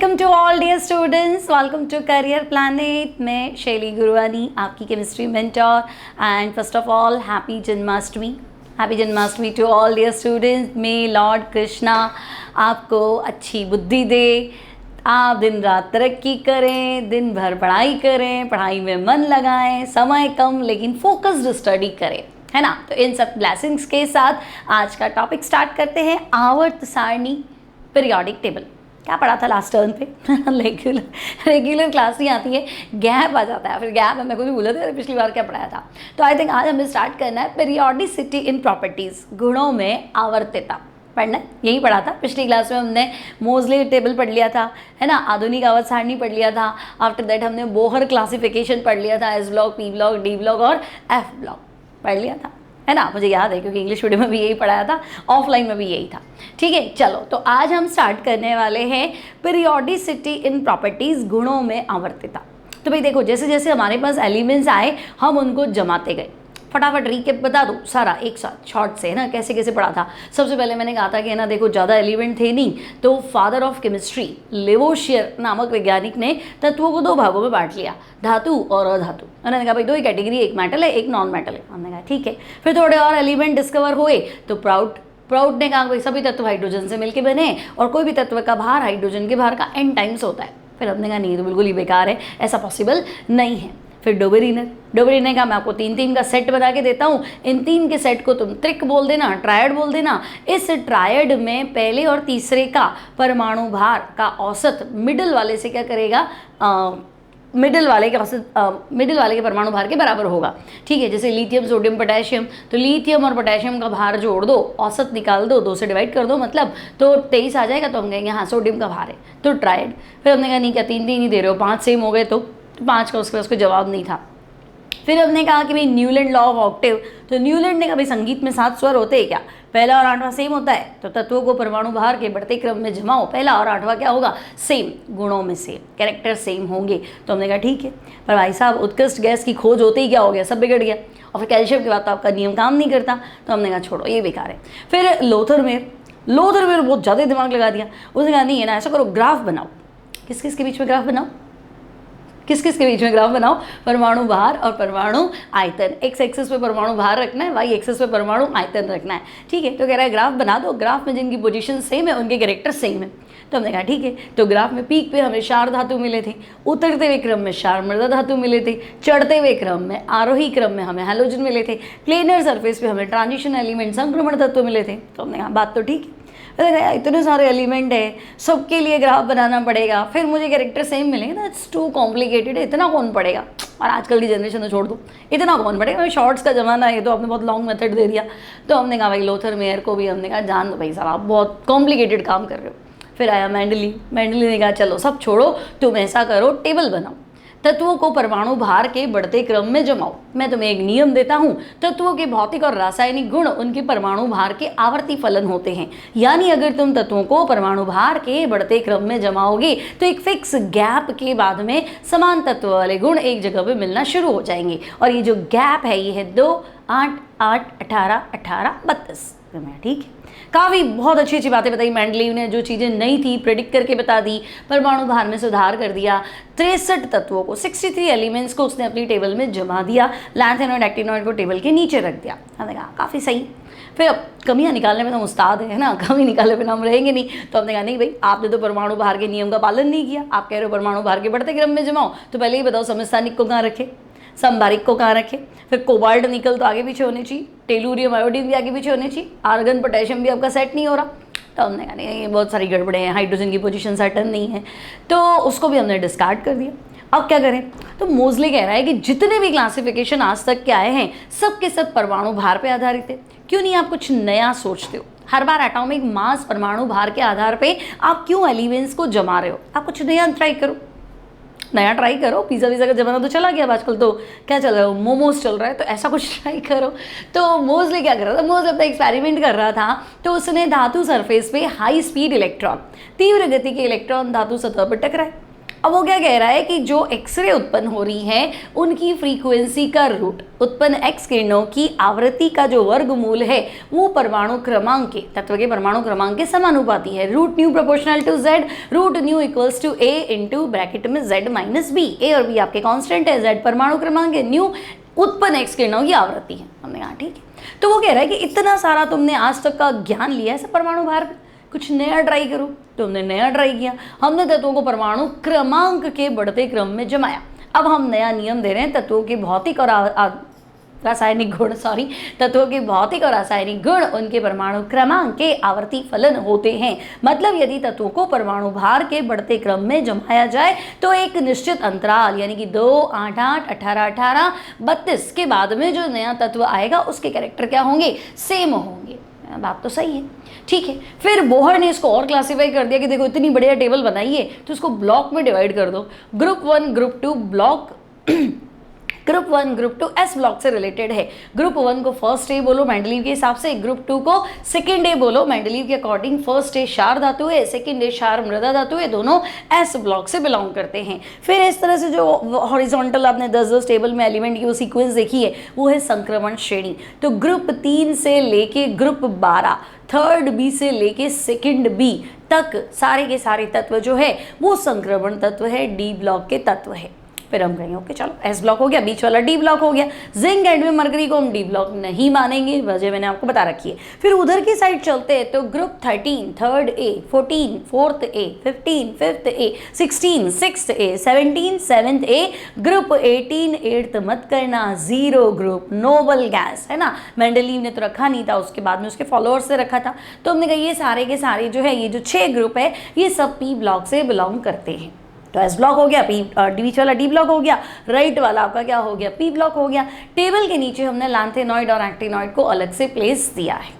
Welcome to all dear students, welcome to career planet. मैं शैली गुरुवानी, आपकी chemistry mentor. And first of all happy Janmashtami to all dear students. May lord Krishna आपको अच्छी बुद्धि दे, आप दिन रात तरक्की करें, दिन भर पढ़ाई करें, पढ़ाई में मन लगाएं, समय कम लेकिन फोकस्ड स्टडी करें, है ना। तो इन सब ब्लेसिंग्स के साथ आज का टॉपिक स्टार्ट करते हैं। आवर्त सारणी, पीरियोडिक टेबल। क्या पढ़ा था लास्ट टर्न पे? रेगुलर क्लास नहीं आती है, गैप आ जाता है, फिर गैप है। मैं कुछ भूला था पिछली बार क्या पढ़ाया था। तो आई थिंक आज हमें स्टार्ट करना है पीरियोडिसिटी इन प्रॉपर्टीज, गुणों में आवर्तता पढ़ना है। यही पढ़ा था पिछली क्लास में, हमने मोजले टेबल पढ़ लिया था, है ना। आधुनिक आवर्त सारणी पढ़ लिया था। आफ्टर दैट हमने बोहर क्लासिफिकेशन पढ़ लिया था, S block, P block, D block और एफ ब्लॉक पढ़ लिया था, है ना। मुझे याद है क्योंकि इंग्लिश मीडियम में भी यही पढ़ाया था, ऑफलाइन में भी यही था। ठीक है, चलो तो आज हम स्टार्ट करने वाले हैं पीरियोडिसिटी इन प्रॉपर्टीज, गुणों में आवर्तता। तो भाई देखो, जैसे जैसे हमारे पास एलिमेंट्स आए हम उनको जमाते गए। फटाफट रीकैप बता दो सारा एक साथ शॉर्ट से, है ना, कैसे कैसे पढ़ा था। सबसे पहले मैंने कहा था कि है ना, देखो ज़्यादा एलिमेंट थे नहीं, तो फादर ऑफ केमिस्ट्री लेवोशियर नामक वैज्ञानिक ने तत्वों को दो भागों में बांट लिया, धातु और अधातु। उन्होंने कहा भाई दो ही कैटेगरी, एक मेटल है एक नॉन मेटल है। हमने कहा ठीक है। फिर थोड़े और एलिमेंट डिस्कवर हुए तो प्राउड ने कहा भाई सभी तत्व हाइड्रोजन से मिलकर बने और कोई भी तत्व का भार हाइड्रोजन के भार का n टाइम्स होता है। फिर हमने कहा नहीं, तो बिल्कुल ही बेकार है, ऐसा पॉसिबल नहीं है। फिर डोबेरी ने कहा मैं आपको तीन का सेट बना के देता हूँ, इन तीन के सेट को तुम त्रिक बोल देना, ट्रायड बोल देना। इस ट्रायड में पहले और तीसरे का परमाणु भार का औसत मिडिल वाले से क्या करेगा, मिडिल वाले के परमाणु भार के बराबर होगा। ठीक है, जैसे लिथियम, सोडियम, पोटेशियम, तो लिथियम और पोटेशियम का भार जोड़ दो, औसत निकाल दो, 2 से डिवाइड कर दो, मतलब तो 23 आ जाएगा। तो हम कहेंगे हाँ सोडियम का भार है, तो ट्रायड। फिर हमने कहा नहीं, क्या तीन ही दे रहे हो, 5 सेम हो गए, तो 5 का उसका जवाब नहीं था। फिर हमने कहा कि भाई न्यूलैंड लॉ ऑफ ऑक्टेव, तो न्यूलैंड ने कहा भाई संगीत में 7 स्वर होते हैं क्या, पहला और 8वां सेम होता है, तो तत्वों को परमाणु भार के बढ़ते क्रम में जमाओ, पहला और 8वां क्या होगा, सेम, गुणों में सेम, कैरेक्टर सेम होंगे। तो हमने कहा ठीक है। पर भाई साहब उत्कृष्ट गैस की खोज होते ही क्या हो गया, सब बिगड़ गया। और फिर कैल्शियम के बाद तो आपका नियम काम नहीं करता, तो हमने कहा छोड़ो ये बेकार है। फिर लोथरमेर बहुत ज़्यादा दिमाग लगा दिया। उसने कहा नहीं है ना, ऐसा करो ग्राफ बनाओ। किस किस के बीच में ग्राफ बनाओ, परमाणु भार और परमाणु आयतन। एक्स एक्सिस पे परमाणु भार रखना है, वाई एक्सिस पे परमाणु आयतन रखना है। ठीक है, तो कह रहा है ग्राफ बना दो, ग्राफ में जिनकी पोजीशन सेम है उनके कैरेक्टर सेम है। तो हमने कहा ठीक है। तो ग्राफ में पीक पे हमें क्षार धातु मिले थे, उतरते हुए क्रम में क्षार मृदा धातु मिले थे, चढ़ते हुए क्रम में आरोही क्रम में हमें हैलोजन मिले थे, प्लेनर सरफेस पे हमें ट्रांजिशन एलिमेंट संक्रमण तत्व मिले थे। तो हमने कहा बात तो ठीक है। इतने सारे एलिमेंट है, सबके लिए ग्राफ बनाना पड़ेगा, फिर मुझे कैरेक्टर सेम मिलेंगे ना, इट्स टू कॉम्प्लिकेटेड है, इतना कौन पढ़ेगा। और आजकल की जनरेशन तो छोड़ दो, इतना कौन पढ़ेगा, शॉर्ट्स का ज़माना है, तो आपने बहुत लॉन्ग मेथड दे दिया। तो हमने कहा भाई लोथरमेयर को भी हमने कहा जान दो भाई साहब, आप बहुत कॉम्प्लिकेटेड काम कर रहे हो। फिर आया मेंडली ने कहा चलो सब छोड़ो, तुम ऐसा करो टेबल बनाओ, तत्वों को परमाणु भार के बढ़ते क्रम में जमाओ। मैं तुम्हें एक नियम देता हूँ, तत्वों के भौतिक और रासायनिक गुण उनके परमाणु भार के आवर्ती फलन होते हैं। यानी अगर तुम तत्वों को परमाणु भार के बढ़ते क्रम में जमाओगे तो एक फिक्स गैप के बाद में समान तत्व वाले गुण एक जगह पे मिलना शुरू हो जाएंगे। और ये जो गैप है ये है 2, 8, 8, 18, 18, 32। ठीक है, काफ़ी बहुत अच्छी अच्छी बातें बताई मेंडलीव ने, जो चीज़ें नहीं थी प्रेडिक्ट करके बता दी, परमाणु भार में सुधार कर दिया, 63 तत्वों को 63 एलिमेंट्स को उसने अपनी टेबल में जमा दिया, लैंथेनॉइड एक्टिनॉइड को टेबल के नीचे रख दिया। हमने कहा काफ़ी सही। फिर अब कमियाँ निकालने में तो उस्ताद है ना, कमी निकालने में हम रहेंगे नहीं। तो हमने कहा नहीं भाई, आपने तो परमाणु भार के नियम का पालन नहीं किया, आप कह रहे हो परमाणु भार के बढ़ते क्रम में जमाओ, तो पहले ही बताओ समस्थानिक को कहाँ रखे, संबारिक को कहाँ रखे, फिर कोबाल्ट निकल तो आगे पीछे होने चाहिए, टेलुरियम आयोडीन भी आगे पीछे होने चाहिए, आर्गन पोटेशियम भी आपका सेट नहीं हो रहा। तो हमने कहा नहीं, ये बहुत सारी गड़बड़े हैं, हाइड्रोजन की पोजीशन सर्टन नहीं है, तो उसको भी हमने डिस्कार्ड कर दिया। अब क्या करें, तो मोजले कह रहा है कि जितने भी क्लासिफिकेशन आज तक के आए हैं सब के सब परमाणु भार पे आधारित है। क्यों नहीं आप कुछ नया सोचते हो, हर बार एटॉमिक मास परमाणु भार के आधार पे आप क्यों एलिमेंट्स को जमा रहे हो, आप कुछ नया ट्राई करो। पिज़्ज़ा वीज़ा का ज़माना तो चला गया, आजकल तो क्या चल रहा है, मोमोज चल रहा है, तो ऐसा कुछ ट्राई करो। तो मोजले क्या कर रहा था, मोजले अपना एक्सपेरिमेंट कर रहा था, तो उसने धातु सरफेस पे हाई स्पीड इलेक्ट्रॉन, तीव्र गति के इलेक्ट्रॉन धातु सतह पर टकराए। अब वो क्या कह रहा है कि जो एक्सरे उत्पन्न हो रही है उनकी फ्रीक्वेंसी का रूट उत्पन्न एक्स किरणों की आवृत्ति का जो वर्गमूल है वो परमाणु क्रमांक के तत्व के परमाणु क्रमांक के समानुपाती है। Root nu proportional to Z, root nu equals to A into bracket में जेड माइनस बी। ए और बी आपके कांस्टेंट है, जेड परमाणु क्रमांक है, न्यू उत्पन्न एक्स किरणों की आवृत्ति है। हमने कहा ठीक है। तो वो कह रहा है कि इतना सारा तुमने आज तक का ज्ञान लिया है सब परमाणु भार पे, कुछ नया ट्राई करो। तो हमने नया ट्राई किया, हमने तत्वों को परमाणु क्रमांक के बढ़ते क्रम में जमाया। अब हम नया नियम दे रहे हैं, तत्वों के भौतिक और रासायनिक गुण तत्वों के भौतिक और रासायनिक गुण उनके परमाणु क्रमांक के आवर्ती फलन होते हैं। मतलब यदि तत्वों को परमाणु भार के बढ़ते क्रम में जमाया जाए तो एक निश्चित अंतराल यानी कि 2, 8, 8, 18, 18, 32 के बाद में जो नया तत्व आएगा उसके कैरेक्टर क्या होंगे, सेम होंगे। बात तो सही है, ठीक है। फिर बोहर ने इसको और क्लासिफाई कर दिया कि देखो इतनी बढ़िया टेबल बनाइए तो इसको ब्लॉक में डिवाइड कर दो। Group 1 group 2 block group 1 group 2 S block से रिलेटेड है। ग्रुप 1 को फर्स्ट ए बोलो मेंडलीव के हिसाब से, ग्रुप 2 को सेकंड ए बोलो मेंडलीव के अकॉर्डिंग। फर्स्ट ए क्षार धातु है, सेकंड ए क्षार मृदा धातु है, दोनों एस ब्लॉक से बिलोंग करते हैं। फिर इस तरह से जो हॉरिजॉन्टल आपने 10-10 टेबल में एलिमेंट की वो सीक्वेंस देखी है वो है संक्रमण श्रेणी। तो ग्रुप 3 से लेके ग्रुप 12, थर्ड बी से लेके सेकंड बी तक सारे के सारे तत्व जो है वो संक्रमण तत्व है, डी ब्लॉक के तत्व है। फिर हम कहेंगे ओके चलो एस ब्लॉक हो गया, बीच वाला डी ब्लॉक हो गया। जिंक एंड में मरकरी को हम डी ब्लॉक नहीं मानेंगे, वजह मैंने आपको बता रखी है। फिर उधर की साइड चलते हैं तो group 13 third A, 14 fourth A, 15 fifth A, 16 sixth A, 17 seventh A, group 18 eighth मत करना, जीरो ग्रुप नोबल गैस है ना। मेंडलीव ने तो रखा नहीं था, उसके बाद में उसके फॉलोअर्स से रखा था। तो हमने कहा ये सारे के सारे जो है ये जो 6 ग्रुप है ये सब पी ब्लॉक से बिलोंग करते हैं। तो एस ब्लॉक हो गया, पी बीच वाला डी ब्लॉक हो गया, राइट वाला आपका क्या हो गया, पी ब्लॉक हो गया। टेबल के नीचे हमने लैंथेनॉइड और एक्टिनॉइड को अलग से प्लेस दिया है,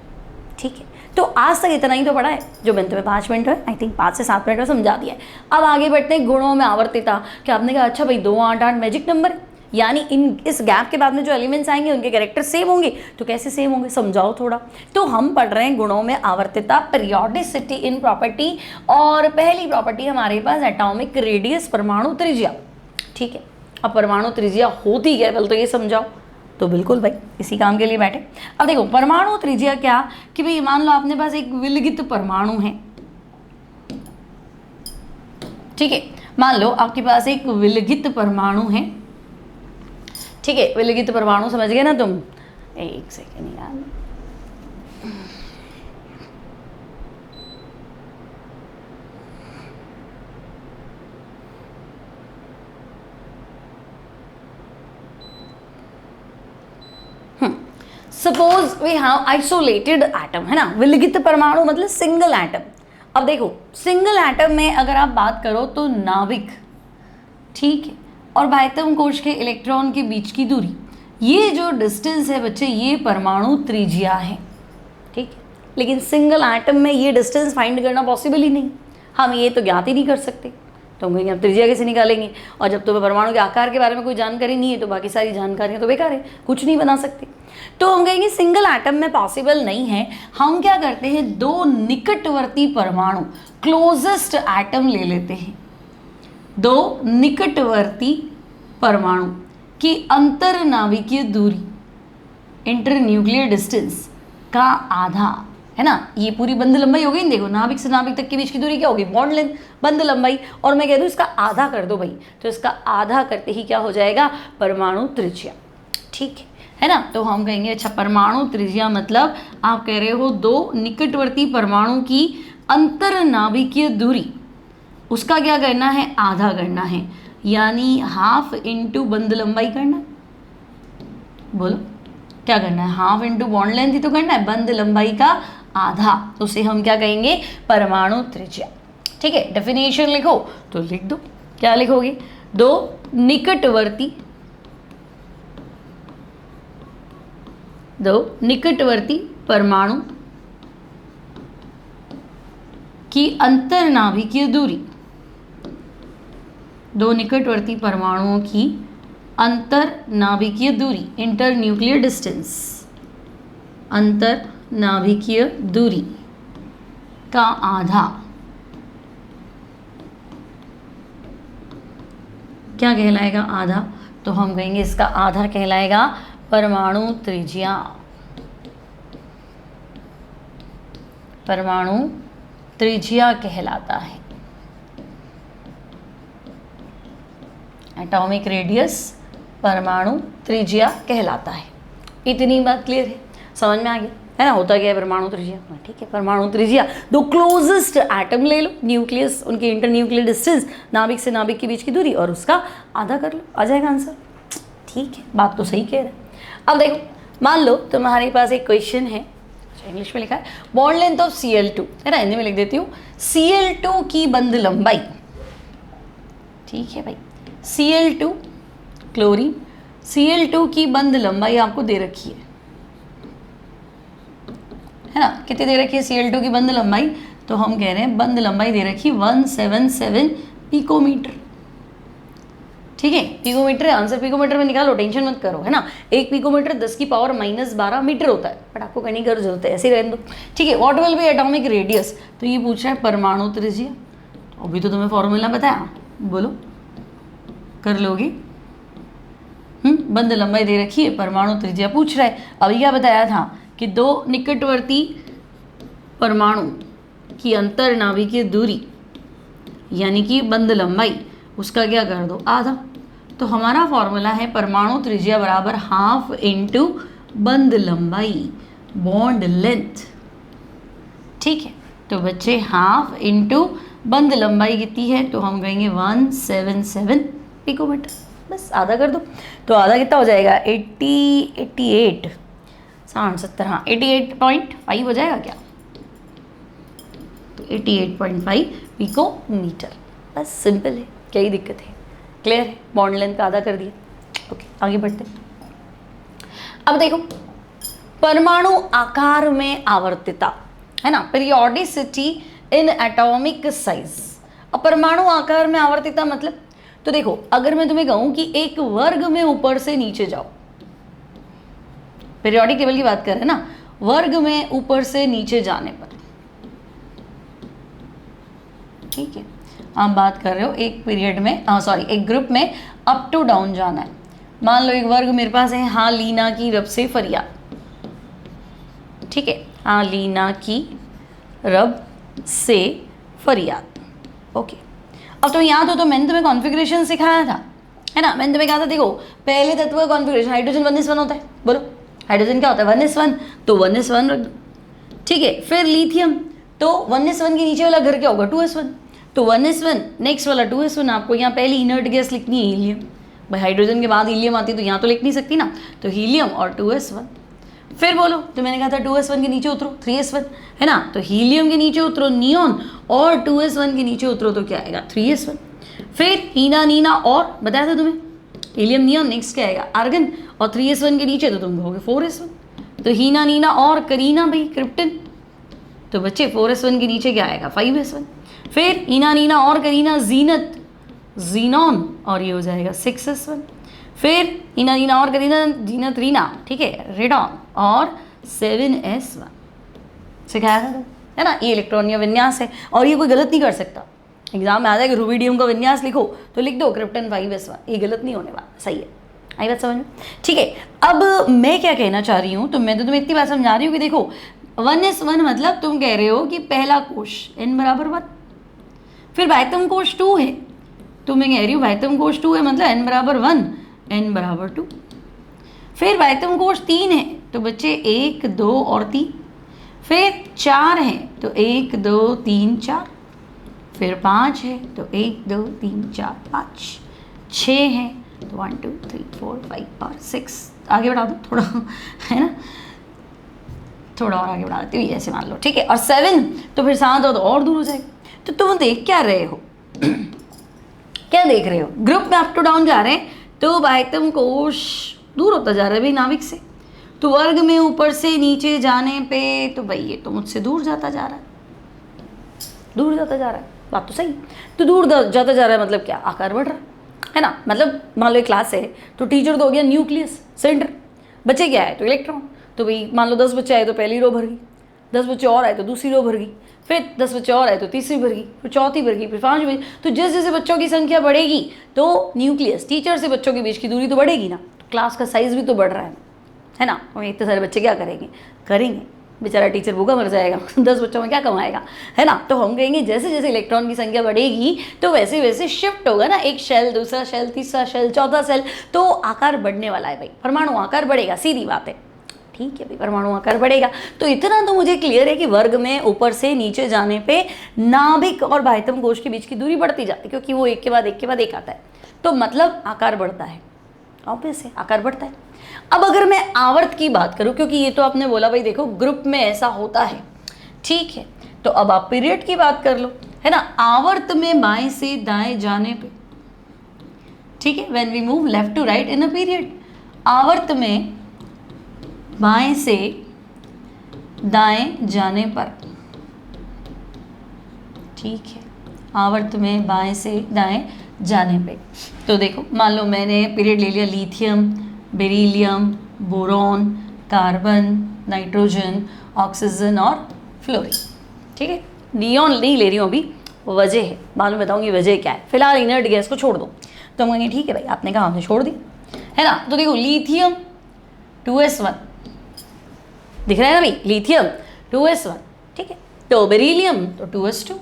ठीक है। तो आज तक इतना ही तो पढ़ा है जो मैंने तुम्हें 5 मिनट में आई थिंक 5 से 7 मिनट में समझा दिया है। अब आगे बढ़ते हैं गुणों में आवर्तिता। क्या आपने कहा अच्छा भाई 2, 8, 8 मैजिक नंबर है, यानी इस गैप के बाद में जो एलिमेंट्स आएंगे उनके कैरेक्टर सेम होंगे। तो कैसे सेम होंगे समझाओ थोड़ा। तो हम पढ़ रहे हैं गुणों में आवर्तिता, पीरियोडिसिटी इन प्रॉपर्टी, और पहली प्रॉपर्टी हमारे पास एटॉमिक रेडियस परमाणु त्रिज्या, ठीक है। अब परमाणु त्रिज्या होती क्या है पहले तो ये समझाओ। तो बिल्कुल भाई इसी काम के लिए बैठे। अब देखो परमाणु त्रिज्या क्या कि भाई मान लो आपने पास एक विलगित परमाणु है, ठीक है। मान लो आपके पास एक विलगित परमाणु है, ठीक है। विलगित परमाणु समझ गए ना तुम। एक सेकेंड यार, suppose we have isolated atom, है ना। विलगित परमाणु मतलब सिंगल एटम। अब देखो सिंगल एटम में अगर आप बात करो तो नाभिक, ठीक है, और बाह्यतम कोश के इलेक्ट्रॉन के बीच की दूरी, ये जो डिस्टेंस है बच्चे ये परमाणु त्रिज्या है, ठीक है। लेकिन सिंगल एटम में ये डिस्टेंस फाइंड करना पॉसिबल ही नहीं, हम ये तो ज्ञात ही नहीं कर सकते। तो हम कहेंगे हम त्रिज्या कैसे निकालेंगे, और जब तुम्हें परमाणु के आकार के बारे में कोई जानकारी नहीं है तो बाकी सारी जानकारियाँ तो बेकार है, कुछ नहीं बना सकते। तो हम कहेंगे सिंगल एटम में पॉसिबल नहीं है। हम क्या करते हैं, 2 निकटवर्ती परमाणु क्लोजेस्ट एटम ले लेते हैं। 2 निकटवर्ती परमाणु की अंतर नाभिकीय दूरी, इंटर न्यूक्लियर डिस्टेंस का आधा, है ना। ये पूरी बंध लंबाई हो गई। देखो नाभिक से नाभिक तक के बीच की दूरी क्या होगी, बॉन्ड लेंथ, बंध लंबाई। और मैं कह दूँ इसका आधा कर दो भाई, तो इसका आधा करते ही क्या हो जाएगा, परमाणु त्रिज्या, ठीक है ना। तो हम कहेंगे अच्छा परमाणु त्रिज्या मतलब आप कह रहे हो 2 निकटवर्ती परमाणु की अंतर नाभिकीय दूरी, उसका क्या करना है, आधा करना है, यानी हाफ इंटू बंध लंबाई करना है। बोलो क्या करना है, हाफ इंटू बॉन्ड लेंथ ही तो करना है, बंध लंबाई का आधा। तो उसे हम क्या कहेंगे, परमाणु त्रिज्या, ठीक है। डेफिनेशन लिखो तो लिख दो, क्या लिखोगे, 2 निकटवर्ती परमाणु की अंतर नाभिकीय दूरी, 2 निकटवर्ती परमाणुओं की अंतर नाभिकीय दूरी, इंटर न्यूक्लियर डिस्टेंस, अंतर नाभिकीय दूरी का आधा क्या कहलाएगा? आधा। तो हम कहेंगे इसका आधा कहलाएगा परमाणु त्रिज्या। परमाणु त्रिज्या कहलाता है। एटॉमिक रेडियस परमाणु त्रिज्या कहलाता है। इतनी बात क्लियर है, समझ में आ गया है ना? होता क्या है परमाणु त्रिज्या? ठीक है, परमाणु त्रिज्या दो क्लोजेस्ट एटम ले लो, न्यूक्लियस, उनकी इंटरन्यूक्लियर डिस्टेंस, नाभिक से नाभिक के बीच की दूरी, और उसका आधा कर लो, आ जाएगा आंसर। ठीक है, बात तो सही कह रहे हैं। अब देखो, मान लो तुम्हारे पास एक क्वेश्चन है, इंग्लिश में लिखा है बॉन्ड लेंथ ऑफ Cl2, है ना? हिंदी में लिख देती हूँ, Cl2 की बंध लंबाई। ठीक है भाई, Cl2 क्लोरीन, Cl2 की बंध लंबाई आपको दे रखी है ना? कितनी दे रखी है Cl2 की बंध लंबाई? तो हम कह रहे हैं बंध लंबाई दे रखी 177 पिकोमीटर। ठीक है, पिकोमीटर है आंसर, पिकोमीटर में निकालो, टेंशन मत करो, है ना? 1 पिकोमीटर 10 की पावर -12 मीटर होता है, बट आपको करने की जरूरत है, ऐसे ही रहने दो। ठीक है, what will be atomic radius? तो ये पूछ रहा है परमाणु त्रिज्या। अभी तो तुम्हें फॉर्मूला बताया, बोलो कर लोगे? बंध लंबाई दे रखी है, परमाणु त्रिज्या पूछ रहा है। अभी क्या बताया था कि दो निकटवर्ती परमाणु की अंतर नाभिकीय दूरी यानी कि बंध लंबाई, उसका क्या कर दो? आधा। तो हमारा फॉर्मूला है परमाणु त्रिज्या बराबर हाफ इंटू बंध लंबाई, बॉन्ड लेंथ। ठीक है, तो बच्चे हाफ इंटू बंध लंबाई कितनी है? तो हम कहेंगे 177 पिकोमीटर, बस आधा कर दो। तो आधा कितना हो जाएगा? 88 70, हाँ 88.5 हो जाएगा क्या? तो 88.5 पिकोमीटर, बस सिंपल है, क्या ही दिक्कत है? क्लियर है? बॉन्ड लेंथ का आधा कर दिया। ओके, आगे बढ़ते हैं। अब देखो, परमाणु आकार में आवर्तिता, है ना? Periodicity in atomic size. अब परमाणु आकार में आवर्तिता मतलब, तो देखो अगर मैं तुम्हें कहूं कि एक वर्ग में ऊपर से नीचे जाओ, पीरियोडिक टेबल की बात कर रहे हैं ना, वर्ग में ऊपर से नीचे जाने पर, ठीक है, आप बात कर रहे हो एक पीरियड में, एक ग्रुप में अप टू डाउन जाना है। मान लो एक वर्ग मेरे पास है, हाँ लीना की रब से फरियाद। ठीक है, हाँ लीना की रब से फरियाद। ओके, अब तो याद हो तो मैंने तुम्हें कॉन्फ़िगरेशन सिखाया था, है ना? मैंने तुम्हें कहा था देखो पहले तत्व का कॉन्फ़िगरेशन हाइड्रोजन 1s1 होता है। बोलो हाइड्रोजन क्या होता है? 1s1, तो 1s1 रख दो। ठीक है, फिर लिथियम, तो 1s1 के नीचे वाला घर क्या होगा? 2s1, तो 1s1 नेक्स्ट वाला 2s1। आपको यहाँ पहली इनर्ट गैस लिखनी है हीलियम, भाई हाइड्रोजन के बाद हीलियम आती तो यहाँ तो लिख नहीं सकती ना, तो हीलियम और 2s1। फिर बोलो, तो मैंने कहा था 2s1 के नीचे उतरो 3s1, है ना? तो हीलियम के नीचे उतरो नियॉन, और 2s1 के नीचे उतरो तो क्या आएगा? 3s1। फिर हीना नीना, और बताया था तुम्हें हीलियम नियॉन, नेक्स्ट क्या आएगा? आर्गन, और 3s1 के नीचे तो तुम कहोगे 4s1। तो हीना नीना और करीना भाई क्रिप्टन, तो बच्चे 4s1 के नीचे क्या आएगा? 5s1। फिर हीना नीना और करीना जीनत, जीनॉन, और ये हो जाएगा 6s1। फिर हीना नीना और करीना जीनत रीना, ठीक है, रेडॉन, और 7s1। सिखाया था, है ना? ये इलेक्ट्रॉनीय विन्यास है, और ये कोई गलत नहीं कर सकता। एग्जाम में आ जाएगा रुबिडियम का विन्यास लिखो तो लिख दो क्रिप्टन 5s1, ये गलत नहीं होने वाला, सही है। आई बात समझ में? ठीक है, अब मैं क्या कहना चाह रही हूँ, तो मैं तो तुम्हें इतनी बात समझा रही हूँ कि देखो 1s1 मतलब तुम कह रहे हो कि पहला कोश n बराबर 1, फिर बाह्यतम कोश 2 है, तो मैं कह रही हूँ बाह्यतम कोश 2 है मतलब n बराबर 1, n बराबर 2। फिर बाह्यतम कोश 3 है, तो बच्चे 1 2 और 3। फिर 4 है, तो 1 2 3 4। फिर 5 है, तो 1 2 3 4 5। 6 है, तो 1 2 3 4 5 और 6। आगे बढ़ा दो थोड़ा, है ना? थोड़ा और आगे बढ़ा देती हूँ, ऐसे मान लो, ठीक है। और 7 तो फिर 7 हो तो और दूर हो जाएगा। तो तुम देख क्या रहे हो? क्या देख रहे हो? ग्रुप में अप टू डाउन जा रहे हैं, तो बाह्यतम कोश दूर होता जा रहा है भाई नाभिक से, तो वर्ग में ऊपर से नीचे जाने पे तो भाई ये तो मुझसे दूर जाता जा रहा है, दूर जाता जा रहा है, बात तो सही। तो दूर जाता जा रहा है मतलब क्या? आकार बढ़ रहा है ना? मतलब मान लो एक क्लास है, तो टीचर तो हो गया न्यूक्लियस सेंटर, बच्चे क्या है? तो इलेक्ट्रॉन। तो भाई मान लो 10 बच्चे आए तो पहली रो भर गई, 10 बच्चे और आए तो दूसरी रो भर गई, फिर 10 बच्चे और आए तो तीसरी भर गई, फिर चौथी भर गई, फिर पांचवी। तो जैसे जैसे बच्चों की संख्या बढ़ेगी तो न्यूक्लियस, टीचर से बच्चों के बीच की दूरी तो बढ़ेगी ना, क्लास का साइज भी तो बढ़ रहा है ना। और इतने सारे बच्चे क्या करेंगे, बेचारा टीचर भूखा मर जाएगा 10 बच्चों में क्या कमाएगा, है ना। तो हम कहेंगे जैसे जैसे इलेक्ट्रॉन की संख्या बढ़ेगी तो वैसे वैसे शिफ्ट होगा ना, एक शेल, दूसरा शेल, तीसरा शेल, चौथा शेल, तो आकार बढ़ने वाला है भाई, परमाणु आकार बढ़ेगा, सीधी बात है। ठीक है भाई, परमाणु आकार बढ़ेगा। तो इतना तो मुझे क्लियर है कि वर्ग में ऊपर से नीचे जाने पे नाभिक और बाह्यतम कोश के बीच की दूरी बढ़ती जाती है, क्योंकि वो एक के बाद एक के बाद एक आता है, तो मतलब आकार बढ़ता है, ऑब्वियस है आकार बढ़ता है। अब अगर मैं आवर्त की बात करूं, क्योंकि ये तो आपने बोला भाई देखो ग्रुप में ऐसा होता है, ठीक है, तो अब आप पीरियड की बात कर लो, है ना। आवर्त में बाएं से दाएं जाने पे, ठीक है, when we move left to right in a period, आवर्त में बाएं से दाएं जाने पर, ठीक है, आवर्त में बाएं से दाएं जाने पे, तो देखो मान लो मैंने पीरियड ले लिया lithium, beryllium, boron, carbon, nitrogen, oxygen और फ्लोरीन, ठीक है। नियॉन नहीं ले रही हूँ अभी, वजह है, बाद में बताऊंगी वजह क्या है। फिलहाल इनर्ट गैस को छोड़ दो, तो हम कहेंगे ठीक है भाई आपने कहा हमने छोड़ दी, है ना। तो देखो लिथियम 2s1 दिख रहा है ना भाई, लिथियम 2s1, ठीक है। तो बेरिलियम तो 2s2,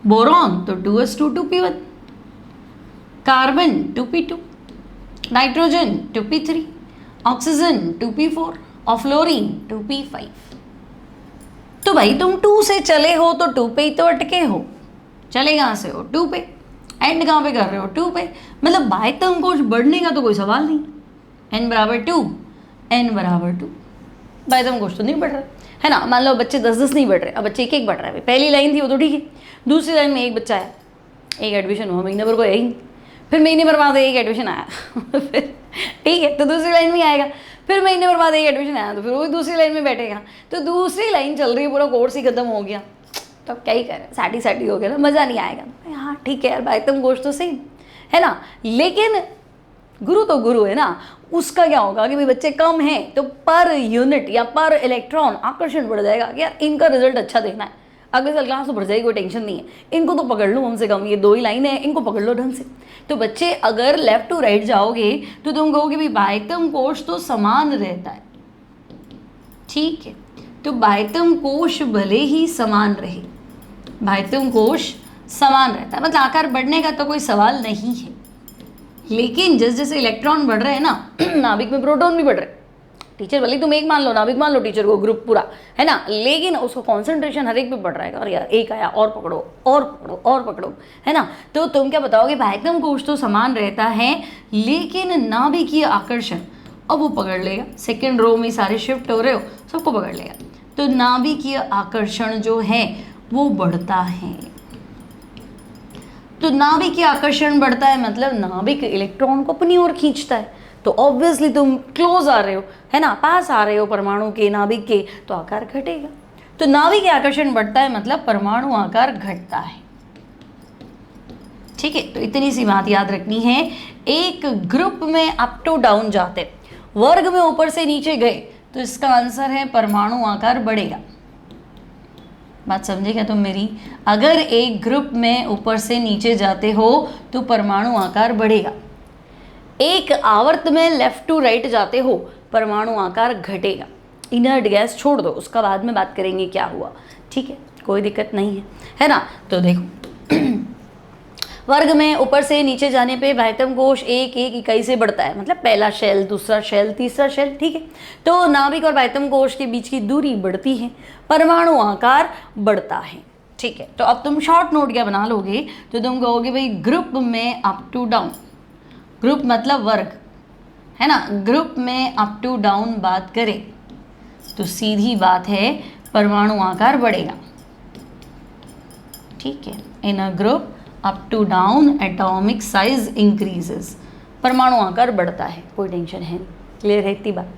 बोरॉन तो 2s2 2p1, carbon 2p2, nitrogen 2p3, oxygen 2p4 और फ्लोरीन 2p5। तो भाई तुम 2 से चले हो तो 2 पे ही तो अटके हो, चले कहाँ से हो 2 पे, एंड कहाँ पे कर रहे हो 2 पे, मतलब बाह्यतम कोश बढ़ने का तो कोई सवाल नहीं, n बराबर 2, n बराबर 2, बाह्यतम कोश तो नहीं बढ़ रहा, है ना। मान लो बच्चे 10-10 नहीं बढ़ रहे, अब बच्चे एक बढ़ रहा है, पहली लाइन थी वो तो ठीक है, दूसरी लाइन में एक बच्चा आया, एक एडमिशन हुआ, महीने भर को यही, फिर महीने भर बाद एक एडमिशन आया फिर ठीक है तो दूसरी लाइन में आएगा, फिर महीने भर बाद एक एडमिशन आया तो फिर वो दूसरी लाइन में बैठेगा, तो दूसरी लाइन चल रही है, पूरा कोर्स ही खत्म हो गया, तो अब क्या ही करें, सैटी हो गया ना, मज़ा नहीं आएगा। हाँ ठीक है यार, बाह्यतम कोश तो सेम है ना, लेकिन गुरु तो गुरु है ना, उसका क्या होगा कि भाई बच्चे कम हैं तो पर यूनिट या पर इलेक्ट्रॉन आकर्षण बढ़ जाएगा कि यार इनका रिजल्ट अच्छा देखना है, अगले साल क्लास तो बढ़ जाएगी, कोई टेंशन नहीं है, इनको तो पकड़ लो कम से कम, ये 2 ही लाइन है, इनको पकड़ लो ढंग से। तो बच्चे अगर लेफ्ट टू राइट जाओगे तो तुम कहोगे भाई बाह्यतम कोश तो समान रहता है, ठीक है, तो बाह्यतम कोश भले ही समान रहे, बाह्यतम कोश समान रहता है, मतलब आकार बढ़ने का तो कोई सवाल नहीं है, लेकिन जैसे जैसे इलेक्ट्रॉन बढ़ रहे हैं ना नाभिक में प्रोटॉन भी बढ़ रहे हैं, टीचर भले तुम एक मान लो, नाभिक मान लो टीचर को, ग्रुप पूरा है ना, लेकिन उसको कंसंट्रेशन हर एक पे बढ़ रहा है, और यार एक आया और पकड़ो और पकड़ो और पकड़ो, है ना। तो तुम क्या बताओगे, बाह्यतम कोश तो समान रहता है लेकिन नाभिकीय आकर्षण, अब वो पकड़ लेगा, सेकेंड रो में सारे शिफ्ट हो रहे हो सबको पकड़ लेगा, तो नाभिकीय आकर्षण जो है वो बढ़ता है। तो नाभिकीय आकर्षण बढ़ता है मतलब नाभिक इलेक्ट्रॉन को अपनी ओर खींचता है, तो ऑब्वियसली तुम क्लोज आ रहे हो, है ना, पास आ रहे हो परमाणु के, नाभिक के, तो आकार घटेगा। तो नाभिकीय आकर्षण बढ़ता है मतलब परमाणु आकार घटता है, ठीक है। तो इतनी सी बात याद रखनी है, एक ग्रुप में अप टू डाउन जाते, वर्ग में ऊपर से नीचे गए, तो इसका आंसर है परमाणु आकार बढ़ेगा। बात समझे क्या तुम मेरी, अगर एक ग्रुप में ऊपर से नीचे जाते हो तो परमाणु आकार बढ़ेगा, एक आवर्त में लेफ्ट टू राइट जाते हो परमाणु आकार घटेगा। इनर्ट गैस छोड़ दो, उसका बाद में बात करेंगे क्या हुआ, ठीक है, कोई दिक्कत नहीं है ना। तो देखो वर्ग में ऊपर से नीचे जाने पे बाह्यतम कोश एक एक इकाई से बढ़ता है, मतलब पहला शेल, दूसरा शेल, तीसरा शेल, ठीक है। तो नाभिक और बाह्यतम कोश के बीच की दूरी बढ़ती है, परमाणु आकार बढ़ता है, ठीक है। तो अब तुम शॉर्ट नोट क्या बना लोगे, तो तुम कहोगे भाई ग्रुप में अप टू डाउन, ग्रुप मतलब वर्ग, है ना, ग्रुप में अप टू डाउन बात करें तो सीधी बात है परमाणु आकार बढ़ेगा, ठीक है। In a group up to down atomic size increases, परमाणु आकार बढ़ता है, कोई टेंशन है नहीं, क्लियर है इतनी बात,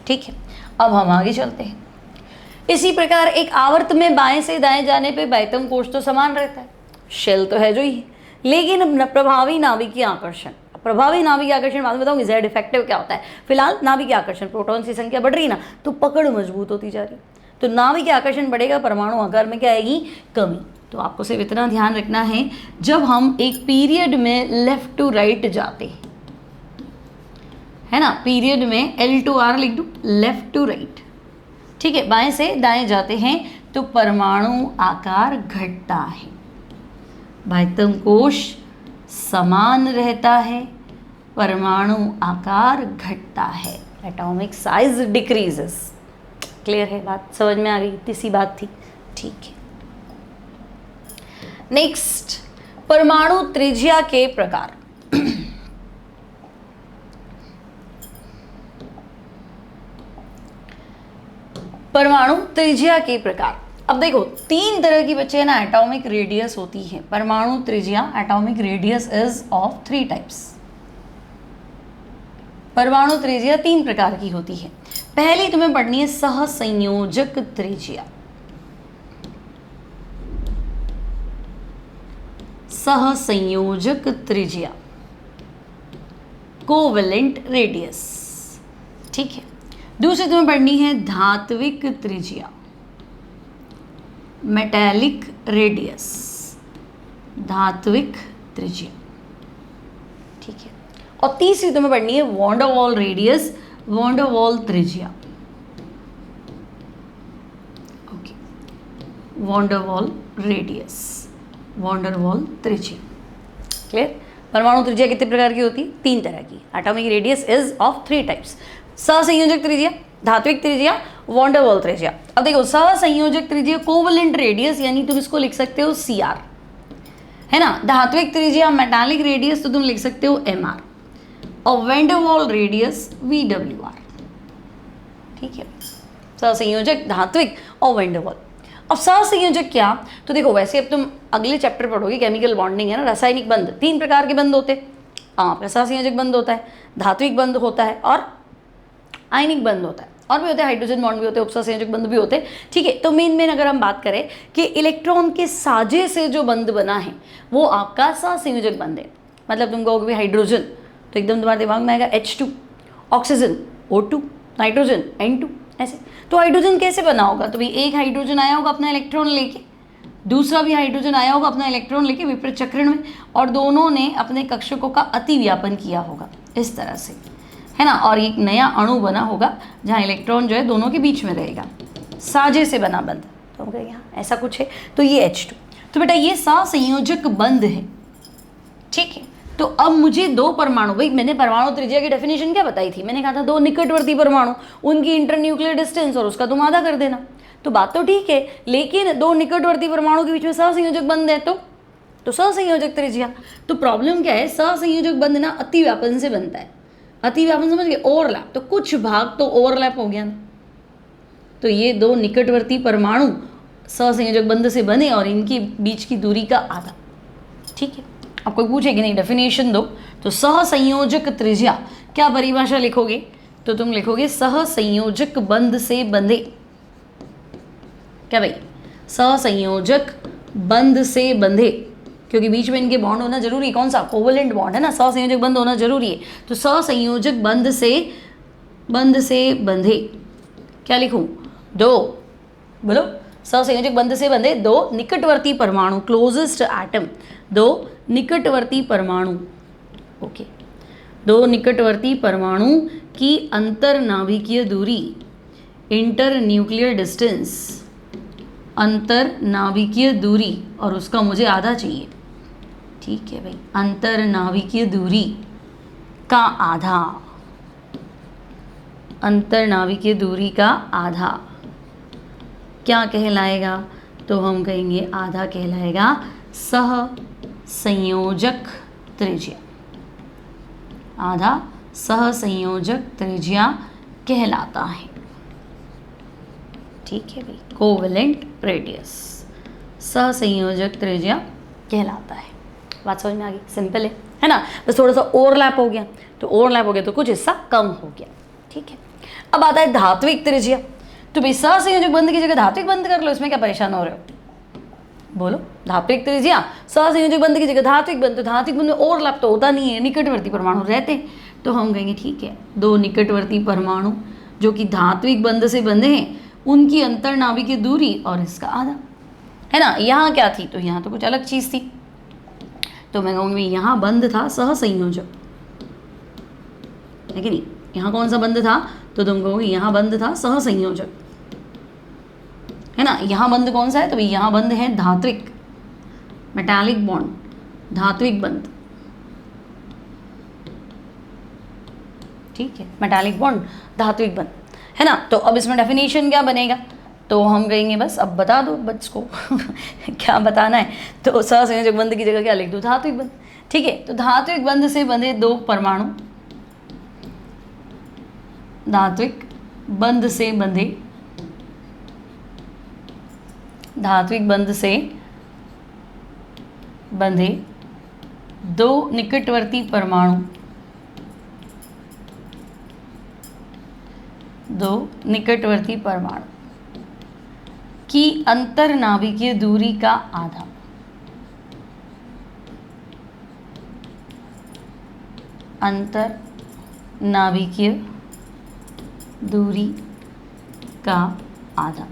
ठीक है। अब हम आगे चलते हैं। इसी प्रकार एक आवर्त में बाएं से दाएं जाने पे बाह्यतम कोश तो समान रहता है, शेल तो है जो ही है, लेकिन प्रभावी नाभिकीय आकर्षण, प्रभावी नाभिकीय आकर्षण बाद में बताऊंगी, Z इफेक्टिव क्या होता है। फिलहाल नाभिकीय आकर्षण, प्रोटॉन की संख्या बढ़ रही है ना, तो पकड़ मजबूत होती जा रही, तो नाभिक आकर्षण बढ़ेगा, परमाणु आकार में क्या आएगी, कमी। तो आपको सिर्फ इतना ध्यान रखना है, जब हम एक पीरियड में लेफ्ट टू राइट जाते हैं, है ना, पीरियड में L2R लिख दूँ, लेफ्ट टू राइट, ठीक है, बाएं से दाएं जाते हैं तो परमाणु आकार घटता है, बाह्यतम कोश समान रहता है, परमाणु आकार घटता है, एटॉमिक साइज डिक्रीजेस। क्लियर है बात, समझ में आ गई, इतनी सी बात थी, ठीक है। नेक्स्ट, परमाणु त्रिज्या के प्रकार। परमाणु त्रिज्या के प्रकार, अब देखो 3 तरह की बच्चे ना एटॉमिक रेडियस होती है। परमाणु त्रिज्या, atomic radius is of 3 types. परमाणु त्रिज्या 3 प्रकार की होती है। पहली तुम्हें पढ़नी है सहसंयोजक त्रिज्या। सहसंयोजक त्रिज्या, कोवेलेंट रेडियस, ठीक है। दूसरी तुम्हें पढ़नी है धात्विक त्रिज्या, मेटालिक रेडियस, धात्विक त्रिज्या, ठीक है। और तीसरी तुम्हें पढ़नी है van der Waals radius, von der Waals त्रिज्या, okay, van der Waals radius, von der Waals त्रिज्या। क्लियर। परमाणु त्रिज्या कितने प्रकार की होती है? 3 तरह की। Atomic radius is of 3 types, सहसंयोजक त्रिज्या, धात्विक त्रिज्या, वॉन डेर वाल त्रिज्या। अब देखो सहसंयोजक त्रिज्या कोवेलेंट रेडियस, यानी तुम इसको लिख सकते हो CR, है ना। धात्विक त्रिज्या मेटालिक रेडियस तो तुम लिख सकते हो MR, और van der Waals radius VWR, ठीक है। सहसंयोजक, धात्विक और वैन डेर वाल। अब सहसंयोजक क्या, तो देखो वैसे अब तुम अगले चैप्टर पढ़ोगे, केमिकल बॉन्डिंग है ना, रासायनिक बंध। 3 प्रकार के बंध होते हैं, आपका सहसंयोजक बंध होता है, धात्विक बंध होता है और आयनिक बंध होता है, और भी होते हैं, हाइड्रोजन बॉन्ड भी होते हैं, उपसहसंयोजक बंध भी होते हैं, ठीक है। तो मेन अगर हम बात करें कि इलेक्ट्रॉन के साझे से जो बंध बना है वो आपका सहसंयोजक बंध है। मतलब तुम कहोगे हाइड्रोजन, तो एकदम तुम्हारे दिमाग में आएगा H2, oxygen O2, nitrogen N2, ऐसे। तो हाइड्रोजन कैसे बना होगा, तो भाई एक हाइड्रोजन आया होगा अपना इलेक्ट्रॉन लेके, दूसरा भी हाइड्रोजन आया होगा अपना इलेक्ट्रॉन लेके विपरीत चक्रण में, और दोनों ने अपने कक्षकों का अतिव्यापन किया होगा इस तरह से, है ना। और एक नया अणु बना होगा जहाँ इलेक्ट्रॉन जो है दोनों के बीच में रहेगा, साझे से बना बंध। तो हम कहेंगे हाँ ऐसा कुछ है, तो ये H2। तो बेटा ये सहसंयोजक बंध है, ठीक है। तो अब मुझे 2 परमाणु, भाई मैंने परमाणु त्रिज्या की डेफिनेशन क्या बताई थी, मैंने कहा था 2 निकटवर्ती परमाणु, उनकी इंटरन्यूक्लियर डिस्टेंस और उसका तुम आधा कर देना। तो बात तो ठीक है, लेकिन 2 निकटवर्ती परमाणु के बीच में सहसंयोजक बंध है तो सहसंयोजक त्रिज्या। तो प्रॉब्लम क्या है, सहसंयोजक बंध ना अतिव्यापन से बनता है। अतिव्यापन समझ गए, ओवरलैप, तो कुछ भाग तो ओवरलैप हो गया ना। तो ये 2 निकटवर्ती परमाणु सहसंयोजक बंध से बने और इनकी बीच की दूरी का आधा, ठीक है। अब कोई पूछे कि नहीं डेफिनेशन दो, तो सहसंयोजक त्रिज्या क्या परिभाषा लिखोगे, तो तुम लिखोगे सहसंयोजक बंध से बंधे, क्या भाई, सहसंयोजक बंध से बंधे, क्योंकि बीच में इनके बॉन्ड होना जरूरी है। कौन सा, कोवेलेंट बॉन्ड है ना, सहसंयोजक बंध होना जरूरी है। तो सहसंयोजक बंध से बंधे क्या लिखूं, 2, बोलो, सहसंयोजक बंध से बंधे 2 निकटवर्ती परमाणु, क्लोजेस्ट एटम, 2 निकटवर्ती परमाणु, ओके, 2 निकटवर्ती परमाणु की अंतरनाभिकीय दूरी, इंटर न्यूक्लियर डिस्टेंस, अंतरनाभिकीय दूरी, और उसका मुझे आधा चाहिए, ठीक है भाई, अंतरनाभिकीय दूरी का आधा, अंतरनाभिकीय दूरी का आधा क्या कहलाएगा, तो हम कहेंगे आधा कहलाएगा सहसंयोजक त्रिज्या, आधा सहसंयोजक त्रिज्या कहलाता है, ठीक है भाई, कोवेलेंट रेडियस, सहसंयोजक त्रिज्या कहलाता है। बात समझ में आ गई, सिंपल है ना। बस थोड़ा सा ओवरलैप हो गया, तो ओवरलैप हो गया तो कुछ हिस्सा कम हो गया, ठीक है। अब आता है धात्विक त्रिज्या। तो भाई सहसंयोजक बंध की जगह धात्विक बंध कर लो, इसमें क्या परेशान हो रहे हो, बोलो। धात्विक त्रिज्या, सहसंयोजक बंध की जगह धात्विक बंध, तो धात्विक बंध में ओवरलैप तो होता नहीं है, निकटवर्ती परमाणु रहते हैं, तो हम कहेंगे ठीक है 2 निकटवर्ती परमाणु जो कि धात्विक बंध से बंधे हैं उनकी अंतर्नाभिकीय दूरी और इसका आधा, है ना। यहाँ क्या थी, तो यहाँ तो कुछ अलग चीज़ थी, तो मैं कहूँगी यहाँ बंध था सहसंयोजक, है कि नहीं। यहाँ कौन सा बंध था, तो तुम कहोगे यहाँ बंध था सहसंयोजक, है ना। यहाँ बंध कौन सा है, तो भाई यहाँ बंध है धात्विक, मेटालिक बॉन्ड, धात्विक बंध, ठीक है, मेटालिक बॉन्ड, धात्विक बंध, है ना। तो अब इसमें डेफिनेशन क्या बनेगा, तो हम कहेंगे बस अब बता दो बच्च को क्या बताना है, तो सहसंयोजक बंध की जगह क्या लिख दो, धात्विक बंध, ठीक है। तो धात्विक बंध से बंधे दो परमाणु, धात्विक बंध से बंधे, धात्विक बंध से बंधे दो निकटवर्ती परमाणु, दो निकटवर्ती परमाणु की अंतर्नाभिकीय दूरी का आधा, अंतर्नाभिकीय दूरी का आधा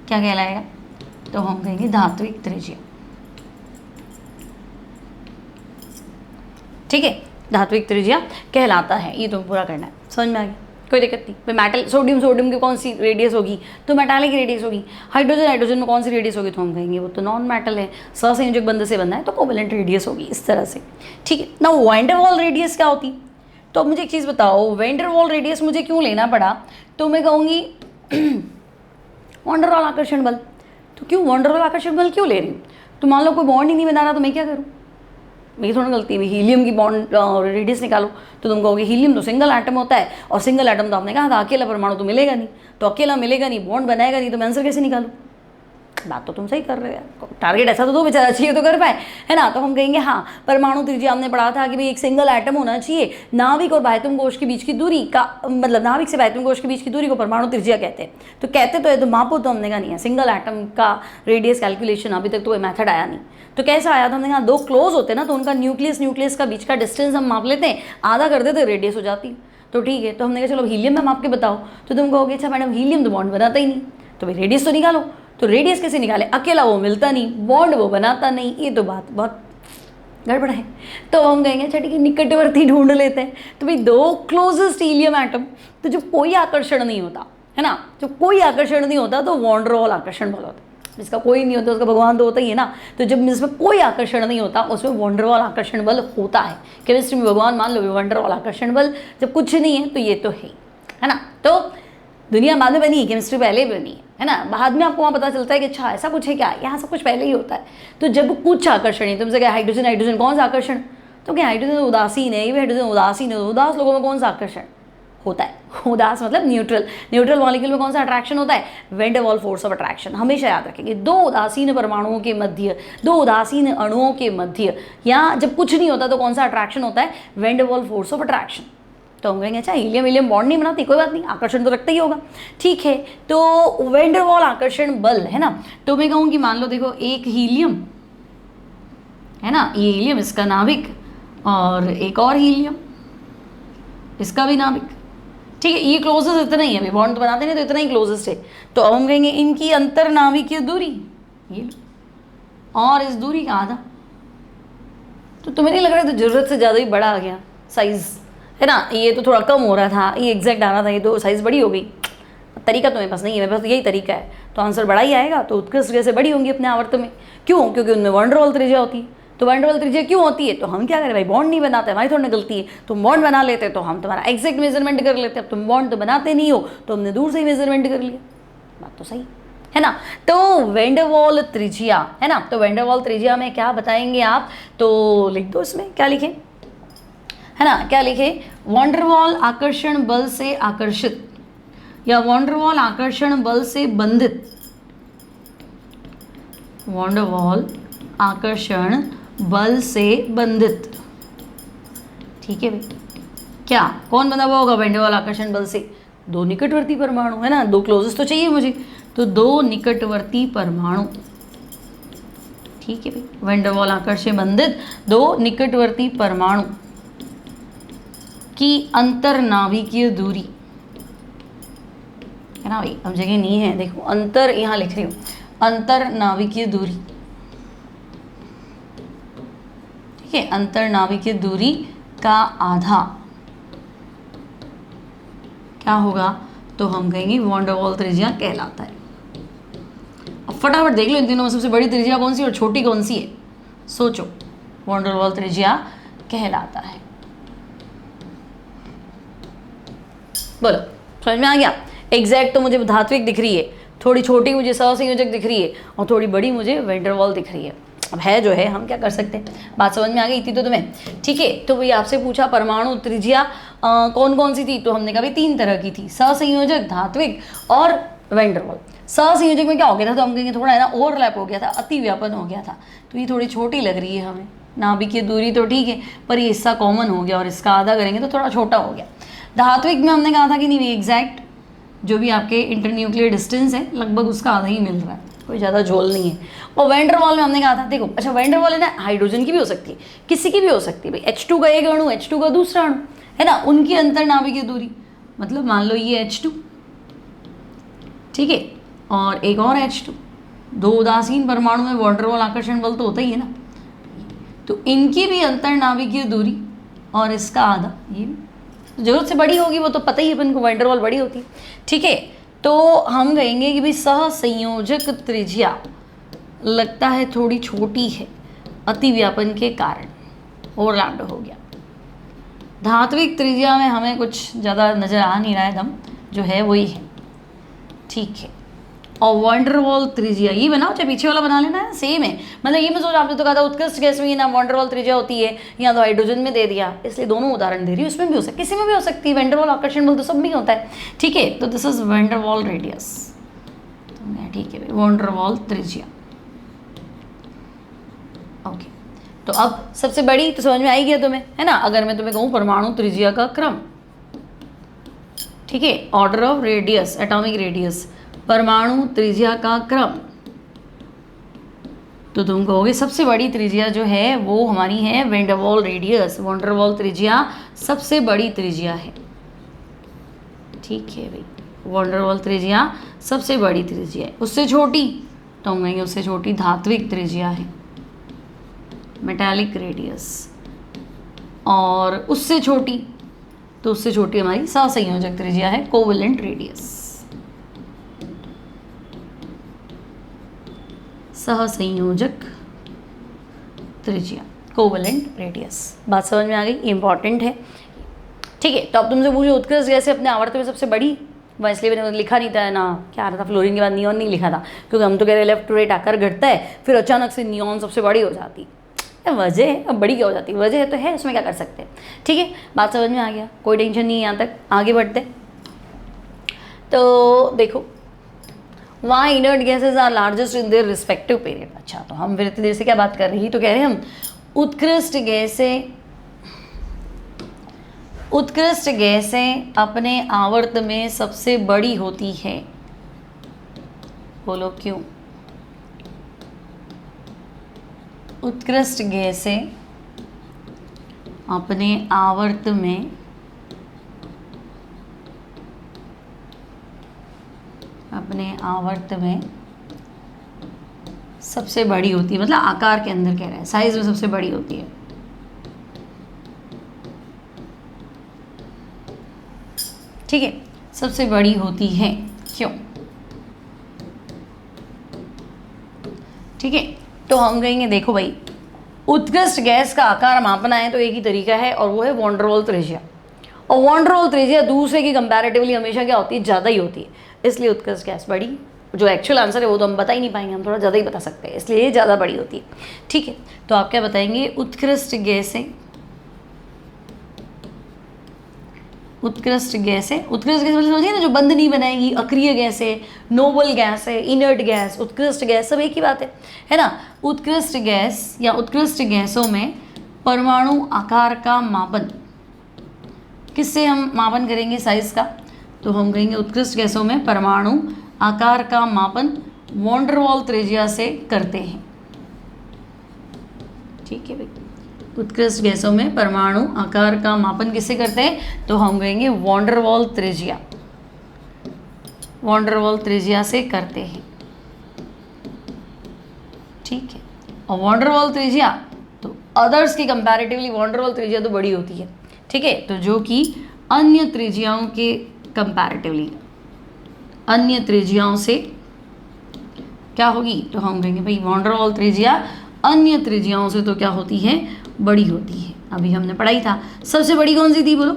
क्या कहलाएगा, तो हम कहेंगे धात्विक त्रिज्या, ठीक है, धात्विक त्रिज्या कहलाता है। ये तो पूरा करना है, समझ में आ गया, कोई दिक्कत नहीं। फिर मेटल, सोडियम की कौन सी रेडियस होगी, तो मेटालिक रेडियस होगी। हाइड्रोजन में कौन सी रेडियस होगी, तो हम कहेंगे वो तो नॉन मेटल है, सहसंयोजक बंध से बनना है तो कोवेलेंट रेडियस होगी, इस तरह से, ठीक है ना। वैन डर वाल रेडियस क्या होती, तो मुझे एक चीज़ बताओ, वैन डर वाल रेडियस मुझे क्यों लेना पड़ा, तो मैं कहूँगी वैन डर वाल आकर्षण बल, तो क्यों वैन डर वाल आकर्षण बल क्यों ले रही हूँ, तो मान लो कोई बॉन्ड ही नहीं बना रहा तो मैं क्या करूँ, मेरी थोड़ा गलती है। हीलियम की बॉन्ड रेडियस निकालो, तो तुम कहोगे हीलियम तो सिंगल एटम होता है, और सिंगल एटम तो आपने कहा था अकेला परमाणु तो मिलेगा नहीं, तो अकेला मिलेगा नहीं, बॉन्ड बनाएगा नहीं, तो मैं आंसर कैसे निकालूँ। बात तो तुम सही कर रहे हो, टारगेट ऐसा तो दो बेचारा चाहिए तो कर पाए, है ना। तो हम कहेंगे हाँ, परमाणु त्रिज्या हमने पढ़ा था कि भाई एक सिंगल एटम होना चाहिए, नाभिक और बाह्यतम कोश के बीच की दूरी का, मतलब नाभिक से बाह्यतम कोश के बीच की दूरी को परमाणु त्रिज्या कहते हैं। तो कहते तो है, तो मापो, तो हमने कहा नहीं है, सिंगल एटम का रेडियस कैलकुलेशन अभी तक तो मेथड आया नहीं, तो कैसा आया था, हमने कहा दो क्लोज होते हैं ना, तो उनका न्यूक्लियस का बीच का डिस्टेंस हम माप लेते हैं, आधा कर देते रेडियस हो जाती, तो ठीक है। तो हमने कहा चलो हीलियम में माप के बताओ, तो तुम कहोगे अच्छा मैडम हीलियम तो बॉन्ड बनाता ही नहीं, तो भाई रेडियस तो निकालो, तो रेडियस कैसे निकाले, अकेला वो मिलता नहीं, बॉन्ड वो बनाता नहीं, ये तो बात बहुत गड़बड़ है। तो हम कहेंगे अच्छा ठीक है, निकटवर्ती ढूंढ लेते हैं, तो भाई दो क्लोजेस्ट हीलियम एटम, तो जब कोई आकर्षण नहीं होता है ना, जब कोई आकर्षण नहीं होता तो वैन डर वाल आकर्षण बल होता है, जिसका कोई नहीं होता उसका भगवान तो होता ही है ना। तो जब इसमें कोई आकर्षण नहीं होता उसमें वैन डर वाल आकर्षण बल होता है। केमिस्ट्री में भगवान मान लो, वैन डर वाल आकर्षण बल जब कुछ नहीं है तो ये तो है ना। तो दुनिया बाद में बनी है, केमिस्ट्री पहले बनी है ना, बाद में आपको वहाँ पता चलता है कि अच्छा ऐसा कुछ है क्या, यहाँ सब कुछ पहले ही होता है। तो जब कुछ आकर्षण है, तुमसे क्या हाइड्रोजन कौन सा आकर्षण, तो क्या हाइड्रोजन उदासीन है, ये भी हाइड्रोजन उदासीन है, उदास लोगों में कौन सा आकर्षण होता है, उदास मतलब न्यूट्रल मॉलिक्यूल में कौन सा अट्रैक्शन होता है, वैन डर वाल फोर्स ऑफ अट्रैक्शन। हमेशा याद रखेंगे, दो उदासीन परमाणुओं के मध्य, दो उदासीन अणुओं के मध्य, या जब कुछ नहीं होता तो कौन सा अट्रैक्शन होता है, वैन डर वाल फोर्स ऑफ अट्रैक्शन। तो हम कहेंगे अच्छा हीलियम बॉन्ड नहीं बनाती, कोई बात नहीं, आकर्षण तो रखता ही होगा, ठीक है। तो वैन डर वाल आकर्षण बल है ना, तो मैं कहूँ कि मान लो देखो एक हीलियम है ना, ये हीलियम इसका नाभिक, और एक और हीलियम इसका भी नाभिक, ठीक है। ये क्लोजेस्ट इतना ही है, बॉन्ड तो बनाते नहीं तो इतना ही क्लोजेस्ट है। तो अब हम कहेंगे इनकी अंतर्नाभिकीय दूरी ये और इस दूरी का आधा। तो तुम्हें नहीं लग रहा है तो जरूरत से ज़्यादा ही बड़ा आ गया साइज़, है ना, ये तो थोड़ा कम हो रहा था, ये एग्जैक्ट आ रहा था, ये तो साइज़ बड़ी हो गई। तरीका तो मेरे पास नहीं है, मेरे पास यही तरीका है, तो आंसर बड़ा ही आएगा। तो उत्कृष्ट जैसे बड़ी होंगी अपने आवर्त में, क्यों, क्योंकि उनमें वैन डर वाल त्रिज्या होती है। तो वैन डर वाल त्रिज्या क्यों होती है, तो हम क्या करें भाई, बॉन्ड नहीं बनाते, हमारी थोड़ी गलती है। तुम बॉन्ड बना लेते तो हम तुम्हारा एग्जैक्ट मेजरमेंट कर लेते, अब तुम बॉन्ड तो बनाते नहीं हो तो हमने दूर से ही मेजरमेंट कर लिया, बात तो सही है ना। तो वैन डर वाल त्रिज्या है ना, तो वैन डर वाल त्रिज्या में क्या बताएंगे आप, तो लिख दो इसमें क्या लिखे, है ना, क्या लिखे, वैन डर वाल आकर्षण बल से आकर्षित या वैन डर वाल आकर्षण बल से बंधित, वैन डर वाल आकर्षण बल से बंधित, ठीक है भाई। क्या कौन बंधा हुआ होगा वैन डर वाल आकर्षण बल से, दो निकटवर्ती परमाणु, है ना, दो क्लोजेस्ट तो चाहिए मुझे, तो दो निकटवर्ती परमाणु, ठीक है भाई। वैन डर वाल आकर्षण बंधित दो निकटवर्ती परमाणु की अंतर्नाभिकीय दूरी, ना भाई, अब जगह नहीं है। देखो अंतर यहाँ लिख रही हूँ, अंतर नाभिकीय दूरी, ठीक है, अंतर नाभिकीय दूरी का आधा क्या होगा, तो हम कहेंगे वॉन डेर वाल त्रिज्या कहलाता है। अब फटाफट देख लो इन तीनों में सबसे बड़ी त्रिज्या कौन सी और छोटी कौन सी है, सोचो। वॉन डेर वाल त्रिज्या कहलाता है। बोलो समझ में आ गया। एग्जैक्ट तो मुझे धात्विक दिख रही है, थोड़ी छोटी मुझे सहसंयोजक दिख रही है और थोड़ी बड़ी मुझे वैन डेर वाल दिख रही है। अब है जो है, हम क्या कर सकते हैं, बात समझ में आ गई थी तो तुम्हें, ठीक है। तो भाई आपसे पूछा परमाणु त्रिज्या कौन कौन सी थी, तो हमने कहा भाई 3 तरह की थी, सहसंयोजक, धात्विक और वैन डेर वाल। सहसंयोजक में क्या हो गया था, तो हम कहेंगे थोड़ा है ना ओवरलैप हो गया था, अति व्यापन हो गया था, तो ये थोड़ी छोटी लग रही है हमें। नाभिकीय दूरी तो ठीक है, पर ये हिस्सा कॉमन हो गया और इसका आधा करेंगे तो थोड़ा छोटा हो गया। धात्विक में हमने कहा था कि नहीं एग्जैक्ट जो भी आपके इंटरन्यूक्लियर डिस्टेंस है लगभग उसका आधा ही मिल रहा है, कोई ज़्यादा झोल नहीं है। और वैन डेर वाल में हमने कहा था, देखो अच्छा वैन डेर वाल है ना, हाइड्रोजन की भी हो सकती है, किसी की भी हो सकती है भाई, H2 का एक अणु, H2 का दूसरा अणु, है ना, उनकी अंतर नाभिकीय दूरी, मतलब मान लो ये H2, ठीक है, और एक और H2, 2 उदासीन परमाणु में वॉन डेर वाल आकर्षण बल तो होता ही है ना, तो इनकी भी अंतर नाभिकीय दूरी और इसका आधा, ये जरूरत से बड़ी होगी, वो तो पता ही है अपन को, वैन डेर वाल बड़ी होती है, ठीक है। तो हम कहेंगे कि भाई सहसंयोजक त्रिज्या लगता है थोड़ी छोटी है अति व्यापन के कारण, ओवरलैप्ड हो गया। धात्विक त्रिज्या में हमें कुछ ज़्यादा नज़र आ नहीं रहा है, दम जो है वही है, ठीक है। और वॉन डेर वाल त्रिज्या ये बनाओ, चाहे पीछे वाला बना लेना है, सेम है। मतलब ये मैं सोच, आपने तो कहा था उत्कृष्ट गैस में ना वॉन डेर वाल त्रिज्या होती है, या तो हाइड्रोजन में दे दिया, इसलिए दोनों उदाहरण दे रही हूँ, उसमें भी हो सकती है, किसी में भी हो सकती है। वैन डेर वाल आकर्षण बल तो सब में होता है, ठीक है। तो this is when der Waals radius, ठीक है भाई, वॉन डेर वाल त्रिज्या, ओके। तो अब सबसे बड़ी तो समझ में आई गया तुम्हें, है ना। अगर मैं तुम्हें कहूँ परमाणु त्रिज्या का क्रम, ठीक है, order of radius, atomic radius, परमाणु त्रिज्या का क्रम, तो तुम कहोगे सबसे बड़ी त्रिज्या जो है वो हमारी है van der Waals radius. Von der Waals त्रिज्या सबसे बड़ी त्रिज्या है, ठीक है भाई, वॉन डेर वाल त्रिज्या सबसे बड़ी त्रिज्या है। उससे छोटी तो हम कहेंगे उससे छोटी धात्विक त्रिज्या है, मेटालिक रेडियस, और उससे छोटी तो उससे छोटी हमारी सहसंयोजक त्रिज्या है, कोवेलेंट रेडियस, सहसंयोजक त्रिज्या, कोवेलेंट रेडियस। बात समझ में आ गई, इंपॉर्टेंट है, ठीक है। तो अब तुमसे पूछो उत्कृष्ट गैस अपने आवर्त में सबसे बड़ी, वह इसलिए मैंने लिखा नहीं था ना, क्या आ रहा था, फ्लोरीन के बाद नियॉन नहीं लिखा था, क्योंकि हम तो कह रहे लेफ्ट टू राइट आकर घटता है, फिर अचानक से नियॉन सबसे बड़ी हो जाती है, वजह है, अब बड़ी क्या हो जाती है, वजह है तो है, उसमें क्या कर सकते हैं, ठीक है। बात समझ में आ गया, कोई टेंशन नहीं है, यहाँ तक आगे बढ़ते। तो देखो वहाँ inert gases are largest in their respective period. अच्छा, तो हम फिर इतनी देर से क्या बात कर रही, तो कह रहे हैं हम उत्कृष्ट गैसें अपने आवर्त में सबसे बड़ी होती है। बोलो क्यों? उत्कृष्ट गैसें अपने आवर्त में सबसे बड़ी होती है, मतलब आकार के अंदर कह रहा है, साइज में सबसे बड़ी होती है। ठीक है, सबसे बड़ी होती है, क्यों? ठीक है, तो हम कहेंगे देखो भाई, उत्कृष्ट गैस का आकार मापना है तो एक ही तरीका है, और वो है वॉन डेर वाल त्रिज्या। और वॉन डेर वाल त्रिज्या दूसरे की कंपैरेटिवली हमेशा क्या होती है, ज़्यादा ही होती है, इसलिए उत्कृष्ट गैस बड़ी। जो एक्चुअल आंसर है वो तो हम बता ही नहीं पाएंगे, हम थोड़ा ज़्यादा ही बता सकते हैं, इसलिए ये ज़्यादा बड़ी होती है। ठीक है, तो आप क्या बताएंगे? उत्कृष्ट गैसें मतलब समझिए ना, जो बंद नहीं बनाएगी, अक्रिय गैस है, नोबल गैस है, इनर्ट गैस, उत्कृष्ट गैस, सब एक ही बात है ना। उत्कृष्ट गैस या उत्कृष्ट गैसों में परमाणु आकार का मापन किससे हम मापन करेंगे? साइज का। तो हम कहेंगे उत्कृष्ट गैसों में परमाणु आकार का मापन वॉन डेर वाल त्रिज्या से करते हैं। ठीक है भाई, उत्कृष्ट गैसों में परमाणु आकार का मापन किससे करते हैं? तो हम कहेंगे वॉन डेर वाल त्रिज्या। वॉन डर वॉल त्रिज्या से करते हैं, ठीक है। और वॉन डर वॉल त्रिज्या तो अदर्स की कंपैरेटिवली वॉन डर वॉल त्रिज्या तो बड़ी होती है, ठीक है। तो जो कि अन्य त्रिज्याओं के कंपैरेटिवली, अन्य त्रिज्याओं से क्या होगी, तो हम कहेंगे भाई वॉन डर वॉल त्रिज्या अन्य त्रिज्याओं से तो क्या होती है, बड़ी होती है। अभी हमने पढ़ाई था, सबसे बड़ी कौन सी थी, बोलो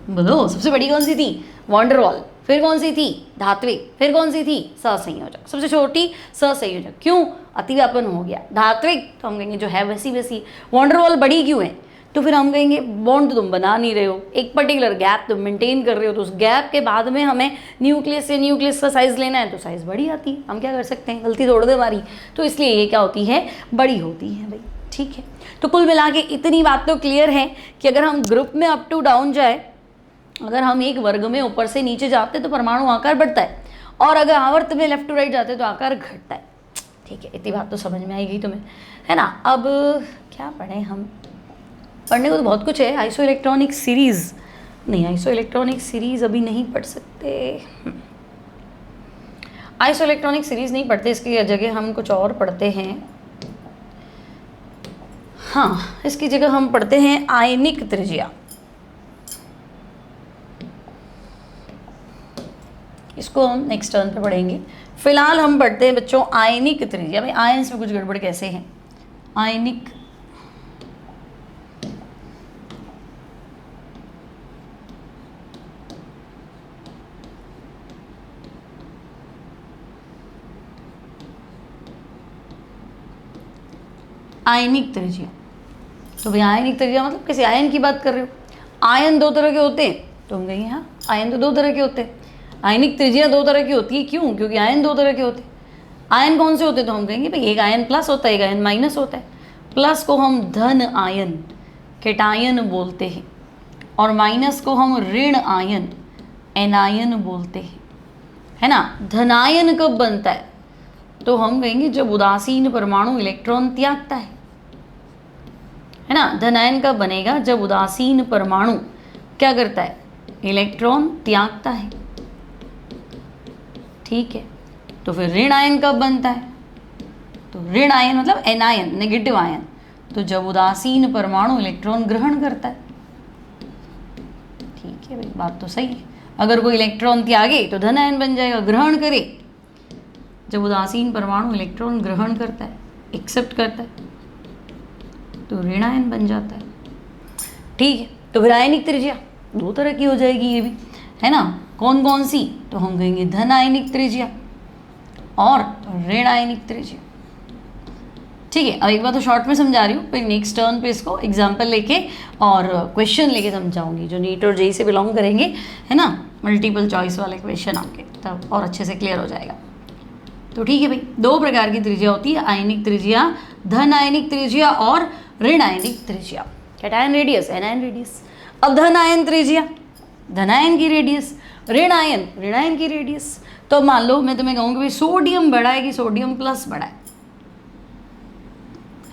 बोलो, सबसे बड़ी कौन सी थी, वॉन डर वॉल। फिर कौन सी थी, धात्विक। फिर कौन सी थी, सहसंयोजक। सबसे छोटी सहसंयोजक। क्यों, अतिव्यापन हो गया। धात्विक तो हम कहेंगे जो है वैसी वैसी। वॉन डर वॉल बड़ी क्यों है, तो फिर हम कहेंगे बॉन्ड तो तुम बना नहीं रहे हो, एक पर्टिकुलर गैप तुम मेंटेन कर रहे हो, तो उस गैप के बाद में हमें न्यूक्लियस से न्यूक्लियस का साइज लेना है, तो साइज बड़ी आती है। हम क्या कर सकते हैं, गलती तोड़ दे हमारी, तो इसलिए ये क्या होती है, बड़ी होती है भाई, ठीक है। तो कुल मिला के इतनी बात तो क्लियर है कि अगर हम ग्रुप में अप टू डाउन जाए, अगर हम एक वर्ग में ऊपर से नीचे जाते तो परमाणु आकार बढ़ता है, और अगर आवर्त में लेफ्ट टू राइट जाते तो आकार घटता है, ठीक है। इतनी बात तो समझ में आई गई तुम्हें, है ना। अब क्या पढ़ें हम, पढ़ने को तो बहुत कुछ है। आइसो इलेक्ट्रॉनिक सीरीज नहीं, आइसो इलेक्ट्रॉनिक सीरीज अभी नहीं पढ़ सकते, आइसो इलेक्ट्रॉनिक सीरीज नहीं पढ़ते, इसकी जगह हम कुछ और पढ़ते हैं। हाँ, इसकी जगह हम पढ़ते हैं आयनिक त्रिज्या। इसको हम नेक्स्ट टर्न पे पढ़ेंगे। फिलहाल हम पढ़ते हैं बच्चों आयनिक त्रिज्या। भाई आयन्स में कुछ गड़बड़ कैसे है, आयनिक आयनिक त्रिज्या। तो भाई आयनिक त्रिज्या मतलब किसी आयन की बात कर रहे हो। आयन दो तरह के होते हैं, तो हम कहेंगे हाँ आयन तो दो तरह के होते हैं। आयनिक त्रिज्या दो तरह की होती है, क्यों, क्योंकि आयन दो तरह के होते हैं। आयन कौन से होते हैं, तो हम कहेंगे भाई एक आयन प्लस होता है, एक आयन माइनस होता है। प्लस को हम धन आयन केटायन बोलते हैं, और माइनस को हम ऋण आयन एनायन बोलते हैं, है ना। धनायन कब बनता है, तो हम कहेंगे जब उदासीन परमाणु इलेक्ट्रॉन त्यागता है ना। धनायन कब बनेगा, जब उदासीन परमाणु क्या करता है, इलेक्ट्रॉन त्यागता है, ठीक है। तो फिर ऋण आयन कब बनता है, तो ऋण आयन मतलब एनायन नेगेटिव आयन, तो जब उदासीन परमाणु इलेक्ट्रॉन ग्रहण करता है, ठीक है भाई, बात तो सही है। अगर कोई इलेक्ट्रॉन त्यागे तो धन आयन बन जाएगा, ग्रहण करे जब उदासीन परमाणु इलेक्ट्रॉन ग्रहण करता है, एक्सेप्ट करता है, तो ऋण आयन बन जाता है, ठीक है। तो फिर आयनिक त्रिज्या दो तरह की हो जाएगी ये भी, है ना। कौन कौन सी, तो हम कहेंगे धन आयनिक त्रिज्या और ऋण आयनिक त्रिज्या, ठीक है। अब एक बार तो शॉर्ट में समझा रही हूँ, फिर नेक्स्ट टर्न पे इसको एग्जाम्पल लेके और क्वेश्चन लेके समझाऊंगी जो नीट और जेई से बिलोंग करेंगे, है ना। मल्टीपल चॉइस वाले क्वेश्चन आपके, तब और अच्छे से क्लियर हो जाएगा। तो ठीक है भाई, दो प्रकार की त्रिज्या होती है, आयनिक त्रिज्या, धन आयनिक त्रिज्या और ऋण आयनिक त्रिज्या। Cation radius, anion radius. अब धन आयन त्रिज्या, धनायन की रेडियस, ऋण आयन की रेडियस। तो मान लो मैं तुम्हें कहूँगी भाई सोडियम बड़ा है कि सोडियम प्लस बड़ा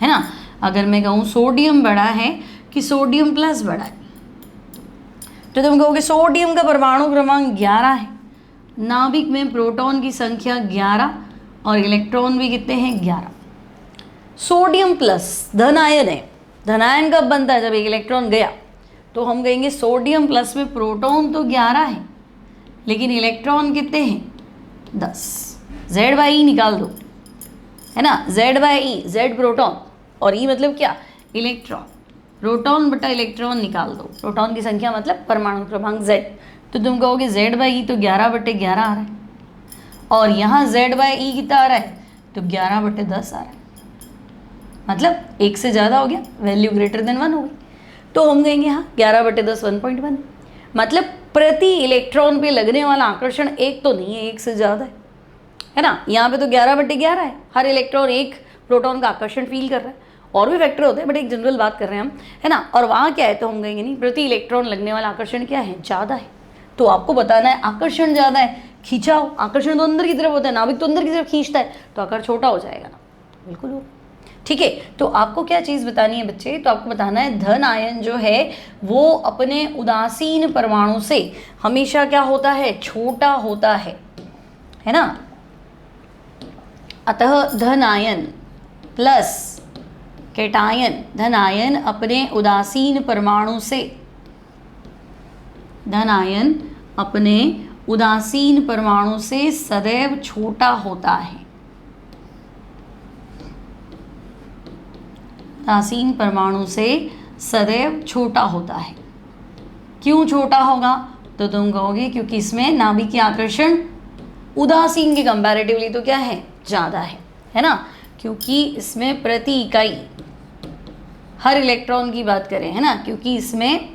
है ना। अगर मैं कहूँ सोडियम बड़ा है कि सोडियम प्लस बड़ा है, तो तुम कहोगे सोडियम का परमाणु क्रमांक 11 है, नाभिक में प्रोटॉन की संख्या 11 और इलेक्ट्रॉन भी कितने हैं, 11। सोडियम प्लस धनायन है, धनायन कब बनता है, जब एक इलेक्ट्रॉन गया। तो हम कहेंगे सोडियम प्लस में प्रोटॉन तो 11 है, लेकिन इलेक्ट्रॉन कितने हैं, 10। Z/E निकाल दो, है ना। Z/E, Z प्रोटॉन और E मतलब क्या, इलेक्ट्रॉन। प्रोटॉन बटा इलेक्ट्रॉन निकाल दो, प्रोटॉन की संख्या मतलब परमाणु क्रमांक Z। तो तुम कहोगे Z/E तो 11/11 आ रहा है, और यहाँ Z/E कितना आ रहा है, तो 11/10 आ रहा है, मतलब एक से ज़्यादा हो गया, वैल्यू ग्रेटर देन 1 हो गई। तो हम कहेंगे हाँ 11/10 1.1, मतलब प्रति इलेक्ट्रॉन पे लगने वाला आकर्षण एक तो नहीं है, एक से ज़्यादा है ना। यहाँ पे तो 11/11 है, हर इलेक्ट्रॉन एक प्रोटॉन का आकर्षण फील कर रहा है। और भी फैक्टर होते हैं, बट एक जनरल बात कर रहे हैं हम, है ना। और वहाँ क्या है, तो हम कहेंगे नहीं, प्रति इलेक्ट्रॉन लगने वाला आकर्षण क्या है, ज़्यादा है। तो आपको बताना है आकर्षण ज़्यादा है, खींचाओ। आकर्षण तो अंदर की तरफ होता है, नाभिक तो अंदर की तरफ खींचता है, तो आकार छोटा हो जाएगा ना, बिल्कुल हो। ठीक है, तो आपको क्या चीज़ बतानी है बच्चे, तो आपको बताना है धन आयन जो है वो अपने उदासीन परमाणु से हमेशा क्या होता है, छोटा होता है ना। अतः धन आयन प्लस कैटायन, धन आयन अपने उदासीन परमाणु से, धन आयन अपने उदासीन परमाणु से सदैव छोटा होता है, उदासीन परमाणु से सदैव छोटा होता है। क्यों छोटा होगा, तो तुम कहोगे क्योंकि इसमें नाभिकीय आकर्षण उदासीन के कंपैरेटिवली तो क्या है, ज़्यादा है ना, क्योंकि इसमें प्रति इकाई हर इलेक्ट्रॉन की बात करें, है ना, क्योंकि इसमें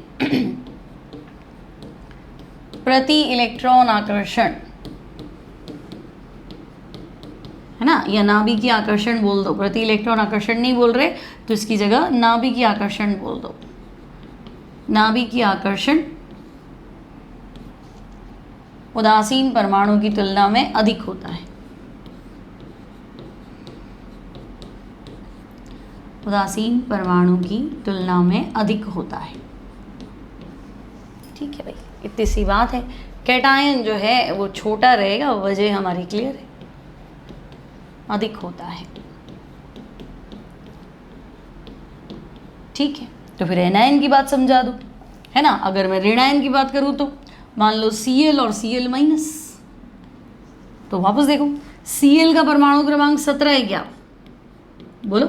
प्रति इलेक्ट्रॉन आकर्षण, है ना, या नाभिकीय आकर्षण बोल दो, प्रति इलेक्ट्रॉन आकर्षण नहीं बोल रहे तो इसकी जगह नाभिकीय आकर्षण बोल दो। नाभिकीय आकर्षण उदासीन परमाणु की तुलना में अधिक होता है, उदासीन परमाणु की तुलना में अधिक होता है। ठीक है भाई, इतनी सी बात है। कैटायन जो है वो छोटा रहेगा, वजह हमारी क्लियर है, अधिक होता है। ठीक है, तो फिर एनायन की बात समझा दो, है ना। अगर मैं ऋणायन की बात करूँ तो मान लो Cl और Cl माइनस, तो वापस देखो Cl का परमाणु क्रमांक 17 है क्या, बोलो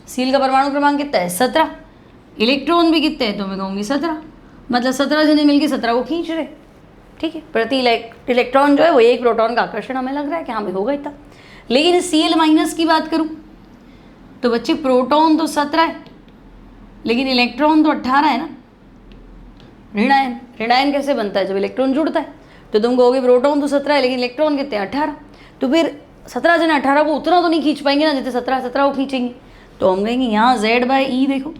Cl का परमाणु क्रमांक कितना है, 17, इलेक्ट्रॉन भी कितने हैं, तो मैं कहूँगी 17, मतलब 17 जने मिलकर 17 को खींच रहे। ठीक है, प्रति इलेक्ट्रॉन जो है वो एक प्रोटॉन का आकर्षण हमें लग रहा है कि हाँ भाई होगा इतना। लेकिन Cl माइनस की बात करूँ तो बच्चे प्रोटॉन तो 17 है लेकिन इलेक्ट्रॉन तो 18 है ना। ऋणायन, ऋणायन कैसे बनता है, जब इलेक्ट्रॉन जुड़ता है, तो तुम कहोगे प्रोटॉन तो 17 है लेकिन इलेक्ट्रॉन कितने हैं, 18, तो फिर 17 जने 18 को उतना तो नहीं खींच पाएंगे ना जितने 17 को खींचेंगे। तो हम कहेंगे यहाँ Z/E देखो,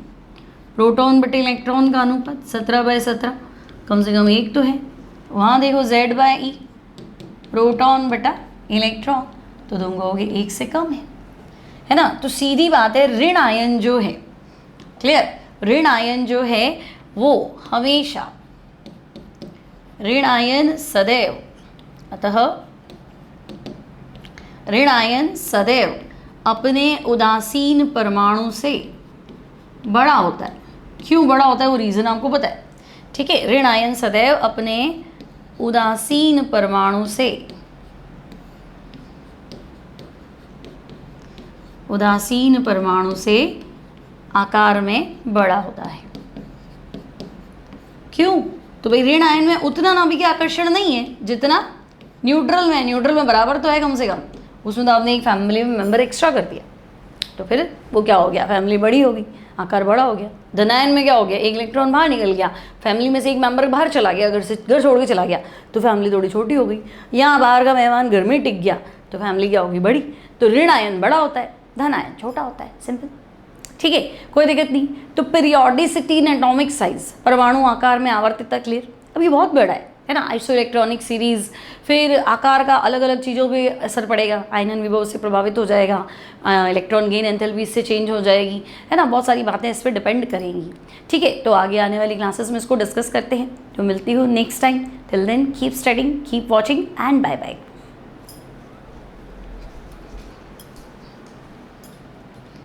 प्रोटॉन बटे इलेक्ट्रॉन का अनुपात 17/17, कम से कम एक तो है। वहाँ देखो Z/E, प्रोटॉन बटा इलेक्ट्रॉन, तो तुम कहोगे एक से कम है ना। तो सीधी बात है, ऋण आयन जो है, क्लियर, ऋण आयन जो है वो हमेशा, ऋण आयन सदैव, अतः ऋण आयन सदैव अपने उदासीन परमाणु से बड़ा होता है। क्यों बड़ा होता है वो रीज़न आपको पता है। ठीक है, ऋण आयन सदैव अपने उदासीन परमाणु से, उदासीन परमाणु से आकार में बड़ा होता है। क्यों, तो भाई ऋण आयन में उतना नाभिकीय आकर्षण नहीं है जितना न्यूट्रल में। न्यूट्रल में बराबर तो है कम से कम, उसमें तो आपने एक फैमिली में मेंबर एक्स्ट्रा कर दिया, तो फिर वो क्या हो गया, फैमिली बड़ी होगी, आकार बड़ा हो गया। धनायन में क्या हो गया, एक इलेक्ट्रॉन बाहर निकल गया, फैमिली में से एक मेंबर बाहर चला गया, घर छोड़ के चला गया, तो फैमिली थोड़ी छोटी हो गई। यहाँ बाहर का मेहमान घर में टिक गया, तो फैमिली क्या होगी, बड़ी। तो ऋण आयन बड़ा होता है, धन आयन छोटा होता है, सिंपल। ठीक है, कोई दिक्कत नहीं। तो पीरियोडिसिटी इन एटॉमिक साइज, परमाणु आकार में आवर्तिता, क्लियर। अब ये बहुत बड़ा है ना, आइसो इलेक्ट्रॉनिक सीरीज, फिर आकार का अलग अलग चीज़ों पे असर पड़ेगा, आयनन विभव से प्रभावित हो जाएगा, इलेक्ट्रॉन गेन एंथैल्पी इससे चेंज हो जाएगी, है ना, बहुत सारी बातें इस पर डिपेंड करेंगी। ठीक है, तो आगे आने वाली क्लासेस में इसको डिस्कस करते हैं। तो मिलती हूँ next time, till then keep studying, keep watching and bye bye.